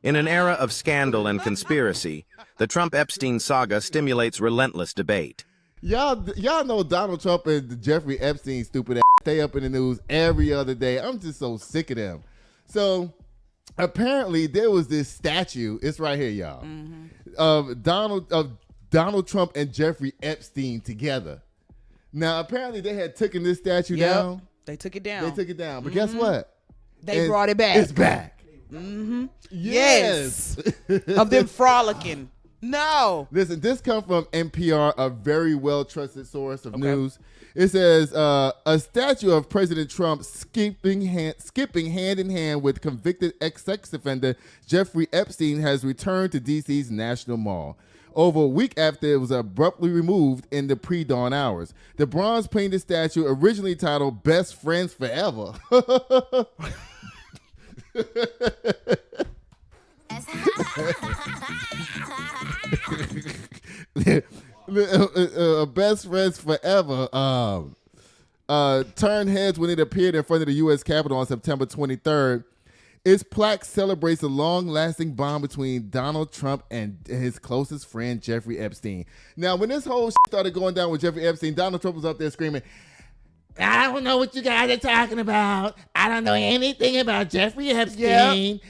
In an era of scandal and conspiracy, the Trump-Epstein saga stimulates relentless debate. Y'all know Donald Trump and Jeffrey Epstein stupid ass stay up in the news every other day. I'm just so sick of them. So apparently there was this statue. It's right here, y'all. Of Donald Trump and Jeffrey Epstein together. Now apparently they had taken this statue down. They took it down. But guess what? They brought it back. It's back. Yes. Of them frolicking. No. Listen, this comes from NPR, a very well-trusted source of news. It says a statue of President Trump skipping hand in hand with convicted ex-sex offender Jeffrey Epstein has returned to D.C.'s National Mall. Over a week after it was abruptly removed in the pre-dawn hours. The bronze-painted statue, originally titled Best Friends Forever. Best Friends Forever turned heads when it appeared in front of the U.S. Capitol on September 23rd. Its plaque celebrates a long-lasting bond between Donald Trump and his closest friend, Jeffrey Epstein. Now, when this whole started going down with Jeffrey Epstein, Donald Trump was up there screaming, I don't know what you guys are talking about. I don't know anything about Jeffrey Epstein.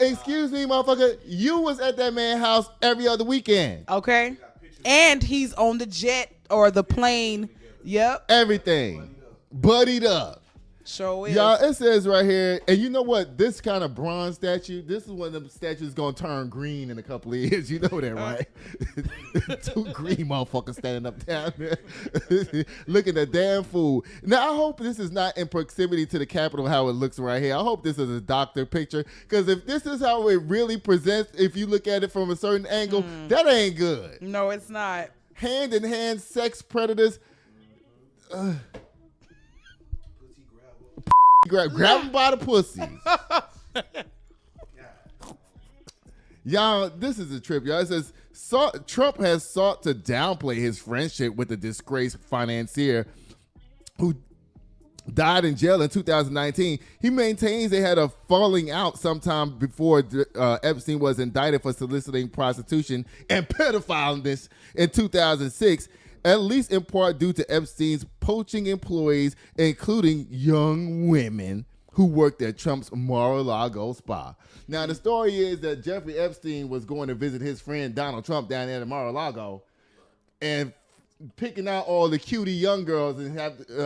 Excuse me, motherfucker. You was at that man's house every other weekend. Okay. And he's on the jet or the plane. Yep. Everything. Buddied up. Sure is. Y'all, it says right here, and you know what? This kind of bronze statue, this is one of the statues going to turn green in a couple of years. You know that, right? Two green motherfuckers standing up down there looking a damn fool. Now, I hope this is not in proximity to the Capitol how it looks right here. I hope this is a doctor picture, because if this is how it really presents, if you look at it from a certain angle, that ain't good. No, it's not. Hand-in-hand sex predators. Grab him by the pussy. Y'all, this is a trip, y'all. It says Trump has sought to downplay his friendship with the disgraced financier who died in jail in 2019. He maintains they had a falling out sometime before Epstein was indicted for soliciting prostitution and pedophileness in 2006. At least in part due to Epstein's poaching employees, including young women who worked at Trump's Mar-a-Lago spa. Now, the story is that Jeffrey Epstein was going to visit his friend Donald Trump down there at Mar-a-Lago and picking out all the cutie young girls and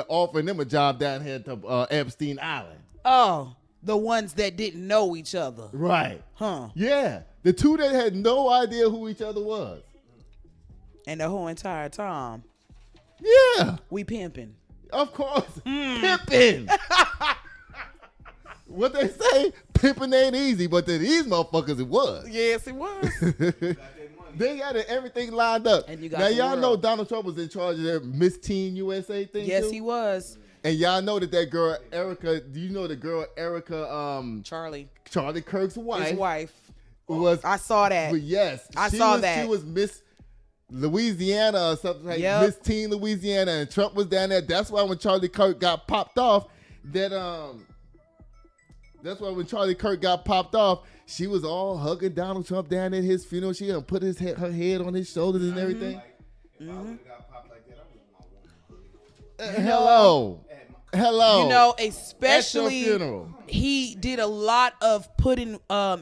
offering them a job down here to Epstein Island. Oh, the ones that didn't know each other. Right. Huh. Yeah. The two that had no idea who each other was. And the whole entire time, yeah, we pimping. Of course, pimping. What they say, pimping ain't easy, but to these motherfuckers it was. Yes, it was. They got everything lined up. And you got now y'all world. know Donald Trump was in charge of their Miss Teen USA thing. Yes, too? he was. And y'all know that girl Erica. Do you know the girl Erica? Charlie Kirk's wife. His wife Was I saw that. But yes, I saw that. She was Miss Louisiana or something like Yep. Miss Teen Louisiana, and Trump was down there. That's why when Charlie Kirk got popped off, she was all hugging Donald Trump down at his funeral. She put her head on his shoulders and everything. Hello. You know, especially at your funeral. He did a lot of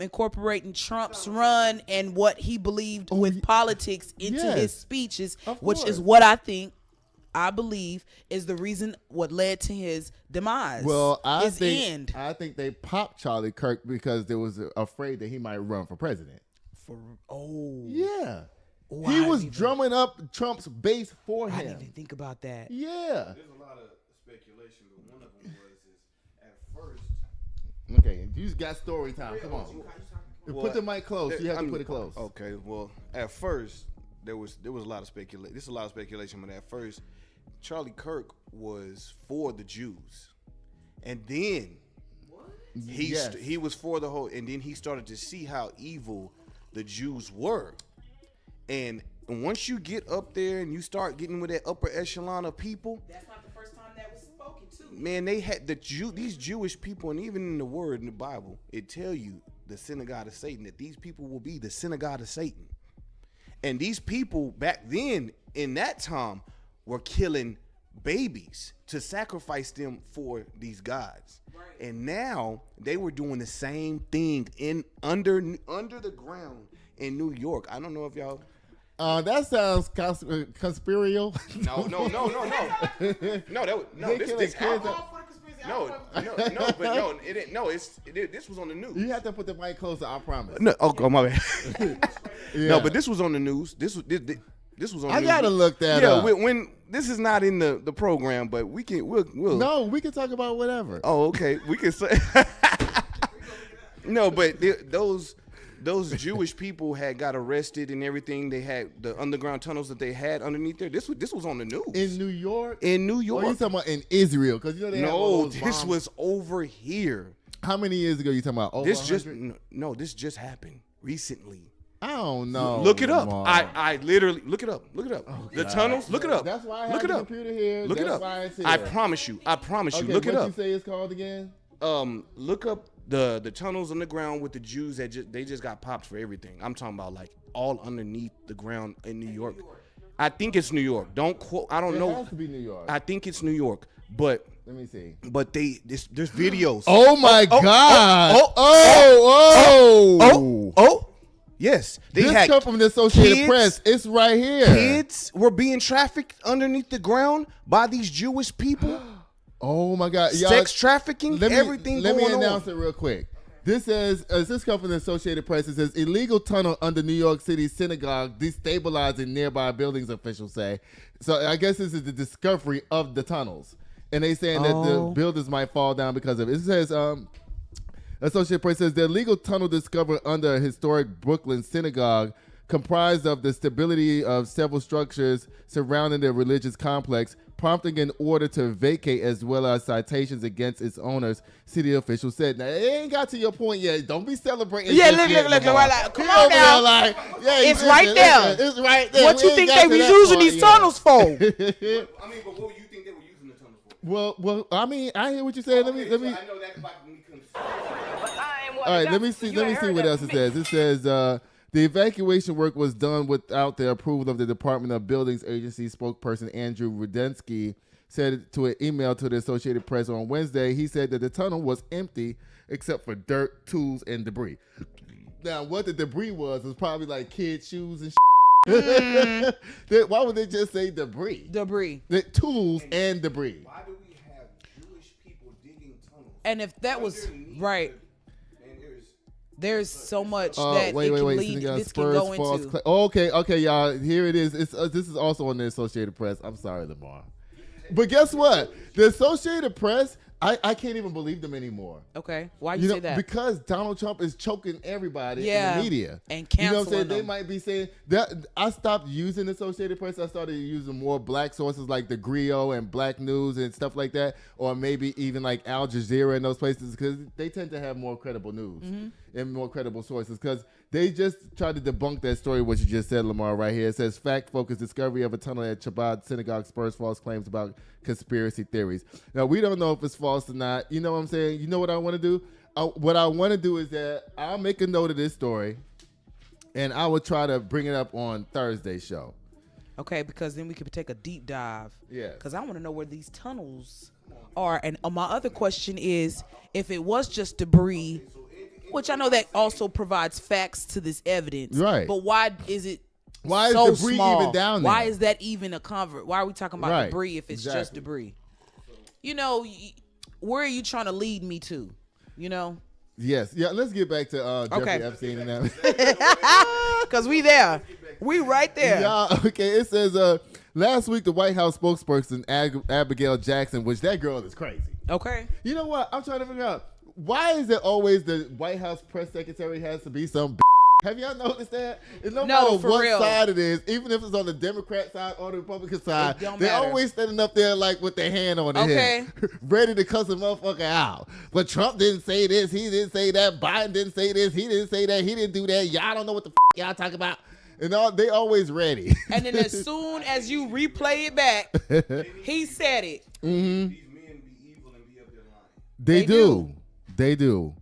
incorporating Trump's run and what he believed with politics into his speeches, which is what I believe is the reason what led to his demise. Well, I his end. think they popped Charlie Kirk because they was afraid that he might run for president. Yeah. Oh, He was drumming up Trump's base for him. I didn't even think about that. Yeah. There's a lot of speculation, but one of them was at first. Okay, you just got story time. Come on. Put the mic close. You have to put it close. Okay. Well, at first there was a lot of speculation. This is a lot of speculation, but at first Charlie Kirk was for the Jews, and then he was for the whole. And then he started to see how evil the Jews were. And once you get up there and you start getting with that upper echelon of people, That's not the first time that was spoken to. man, they had these Jewish people, and even in the word in the Bible, it tell you the synagogue of Satan, that these people will be the synagogue of Satan. And these people back then in that time were killing babies to sacrifice them for these gods. Right. And now they were doing the same thing under the ground in New York. I don't know if y'all. That sounds conspiratorial. No. This was on the news. You have to put the mic closer. I promise. No, oh my bad. Yeah. No, but this was on the news. This was on. The news. I gotta look that up. When this is not in the program, but we'll. No, we can talk about whatever. Oh, okay. We can say. No, but those Jewish people had got arrested and everything. They had the underground tunnels that they had underneath there. This was on the news. In New York? In New York. Or you talking about in Israel? Because you know they have all those this bombs. was over here. How many years ago you talking about? Over This 100? this just happened recently. I don't know. Look it up. I literally look it up. Look it up. Oh, the tunnels. Look it up. That's why I have look it the up. computer here. Look That's it up. Why it's here. I promise you. Okay, Look it up. What you say it's called again? Look up the tunnels underground with the Jews that they just got popped for everything. I'm talking about like all underneath the ground in New York. I think it's New York. Don't quote. I don't know. It has to be New York. I think it's New York, but let me see. But there's videos. Oh my God! Yes, they this had come from the Associated kids, Press. It's right here. Kids were being trafficked underneath the ground by these Jewish people. Oh my God! Sex trafficking, everything going on. Let me announce on. it real quick. This says, this comes from the Associated Press. It says, illegal tunnel under New York City synagogue destabilizing nearby buildings, officials say. So I guess this is the discovery of the tunnels. And they saying that the buildings might fall down because of it. It says, Associated Press says, the illegal tunnel discovered under a historic Brooklyn synagogue comprised of the stability of several structures surrounding the religious complex, prompting an order to vacate as well as citations against its owners, city officials said. Now, it ain't got to your point yet. Don't be celebrating. Yeah, look. Come on now. Like, yeah, it's right there. It's right there. What you think they was using these tunnels for? I mean, but what do you think they were using the tunnels for? Well, I mean, I hear what you're saying. Let me. I know that's about me. All right, let me see what else it says. It says the evacuation work was done without the approval of the Department of Buildings Agency spokesperson Andrew Rudensky said to an email to the Associated Press on Wednesday. He said that the tunnel was empty except for dirt, tools, and debris. Now, what the debris was probably like kids' shoes and shit. Why would they just say debris? The tools and debris. Why do we have Jewish people digging tunnels? And if that was right. There's so much that This can go into. Okay, y'all. Here it is. This is also on the Associated Press. I'm sorry, Lamar. But guess what? The Associated Press, I can't even believe them anymore. Okay. Why you say that? Because Donald Trump is choking everybody in the media. And canceling You know what I'm saying? them. They might be saying that. I stopped using the Associated Press. I started using more black sources like the Griot and Black News and stuff like that. Or maybe even like Al Jazeera and those places because they tend to have more credible news and more credible sources because they just tried to debunk that story, what you just said, Lamar, right here. It says, fact-focused discovery of a tunnel at Chabad Synagogue spurs false claims about conspiracy theories. Now, we don't know if it's false or not. You know what I'm saying? You know what I want to do? What I want to do is that I'll make a note of this story, and I will try to bring it up on Thursday's show. Okay, because then we could take a deep dive. Yeah. Because I want to know where these tunnels are. And my other question is, if it was just debris, which I know that also provides facts to this evidence. Right. But why is it Why so is debris small? even down there? Why is that even a convert? Why are we talking about Right. debris if it's just Exactly. debris? You know, where are you trying to lead me to? You know? Yes. Yeah, let's get back to Jeffrey Okay. Epstein and that. Because we there. We right there. Yeah, okay. It says last week the White House spokesperson Abigail Jackson, which that girl is crazy. Okay. You know what? I'm trying to figure out why is it always the White House press secretary has to be some. Have y'all noticed that? And no matter for what real. side it is, even if it's on the Democrat side or the Republican side, don't they're matter. always standing up there like with their hand on their head, ready to cuss a motherfucker out. But Trump didn't say this, he didn't say that, Biden didn't say this, he didn't say that, he didn't do that. Y'all don't know what the y'all talking about. And they always ready. And then as soon as you replay it back, he said it. Mm-hmm. These men be evil and be up there lying. They do. They do.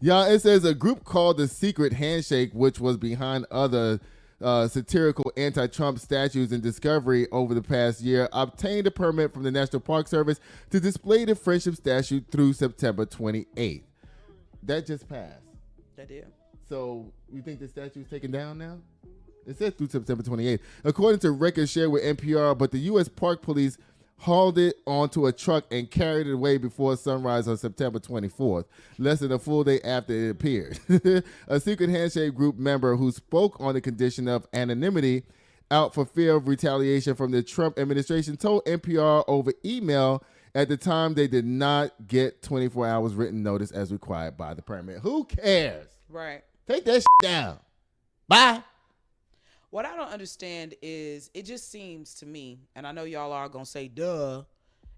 Y'all, it says a group called the Secret Handshake, which was behind other satirical anti-Trump statues in Discovery over the past year, obtained a permit from the National Park Service to display the friendship statue through September 28th. That just passed. That did. So you think the statue is taken down now? It says through September 28th. According to records shared with NPR, but the U.S. Park Police hauled it onto a truck and carried it away before sunrise on September 24th, less than a full day after it appeared. A secret handshake group member who spoke on the condition of anonymity out for fear of retaliation from the Trump administration told NPR over email at the time they did not get 24 hours written notice as required by the permit. Who cares? Right. Take that down. Bye. What I don't understand is it just seems to me, and I know y'all are going to say, duh,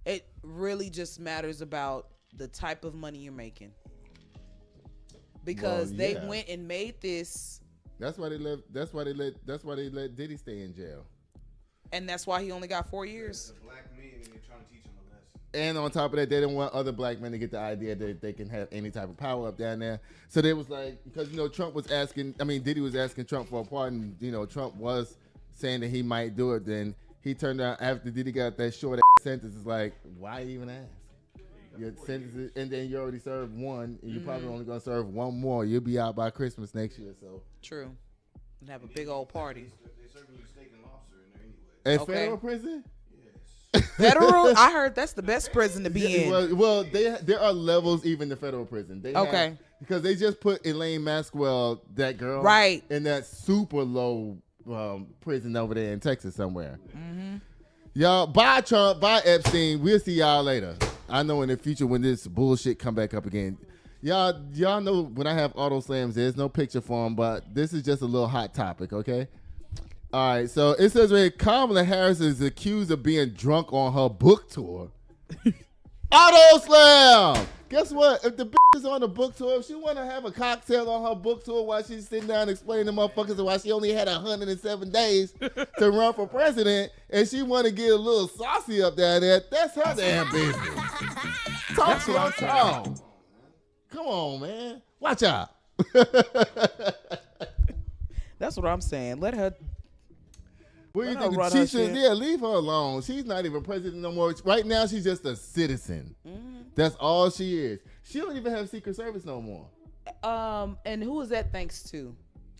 it really just matters about the type of money you're making. Because they went and made this. That's why they let Diddy stay in jail. And that's why he only got 4 years. Black men and they're trying to teach him a lesson. And on top of that, they didn't want other black men to get the idea that they can have any type of power up down there. So they was like, because, Trump was Diddy was asking Trump for a pardon. Trump was saying that he might do it. Then he turned out after Diddy got that short sentence. It's like, why even ask? Your sentences, and then you already served one, and you're probably only going to serve one more. You'll be out by Christmas next year. So true. And have a big old party. They serving you steak and lobster in there anyway. At federal prison? Federal? I heard that's the best prison to be in. Well, there are levels even to federal prison. Because they just put Elaine Maxwell, that girl, right, in that super low prison over there in Texas somewhere. Mm-hmm. Y'all, bye Trump, bye Epstein. We'll see y'all later. I know in the future when this bullshit come back up again. Y'all know when I have auto slams, there's no picture for them, but this is just a little hot topic, okay? All right, so it says right, Kamala Harris is accused of being drunk on her book tour. Auto slam! Guess what? If the bitch is on the book tour, if she want to have a cocktail on her book tour while she's sitting down explaining to motherfuckers why she only had 107 days to run for president, and she want to get a little saucy up there, that's her damn business. Talk to your tongue. Come on, man. Watch out. That's what I'm saying. Let her. What do you think? She should, leave her alone. She's not even president no more. Right now, she's just a citizen. Mm-hmm. That's all she is. She don't even have Secret Service no more. And who is that thanks to?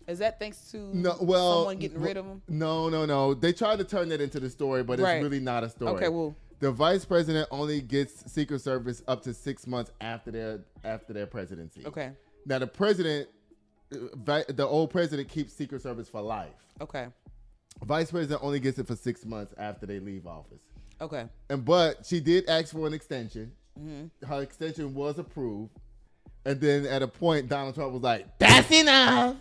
Is that thanks to someone getting rid of them? No. They tried to turn that into the story, but it's really not a story. Okay, well, the vice president only gets Secret Service up to 6 months after their presidency. Okay. Now the president, the old president, keeps Secret Service for life. Okay. Vice president only gets it for 6 months after they leave office. Okay. But she did ask for an extension. Mm-hmm. Her extension was approved. And then at a point, Donald Trump was like, "That's enough.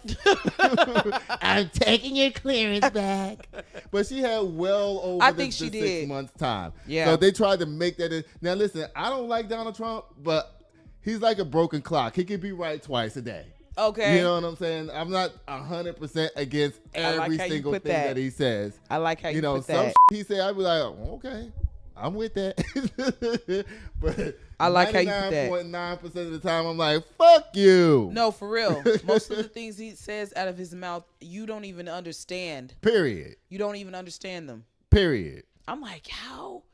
I'm taking your clearance back." But she had well over the 6 months time. Yeah. So they tried to make that. Now listen, I don't like Donald Trump, but he's like a broken clock. He can be right twice a day. Okay. You know what I'm saying? I'm not 100% against every single thing that he says. I like how you put that. Some he said, I'd be like, okay, I'm with that. But I like how you put that. 99.9% of the time, I'm like, fuck you. No, for real. Most of the things he says out of his mouth, you don't even understand. Period. You don't even understand them. Period. I'm like, how?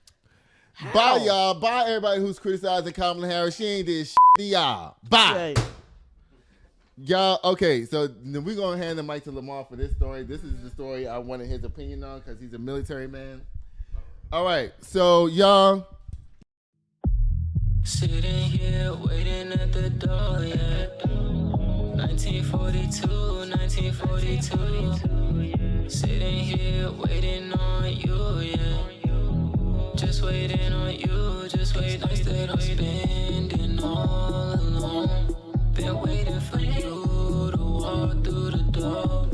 Bye, y'all. Bye, everybody who's criticizing Kamala Harris. She ain't did shit to y'all. Bye. Right. Y'all, okay, so we're going to hand the mic to Lamar for this story. This is the story I wanted his opinion on because he's a military man. All right, so y'all. Sitting here waiting at the door, yeah. 1942, 1942. Sitting here waiting on you, yeah. Just waiting on you, just waiting. Instead of spending all alone. Been waiting for you to walk through the door.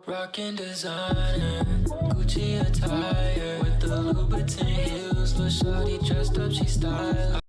Rockin' designer, Gucci attire with the Louboutin heels. Little shawty dressed up, she style.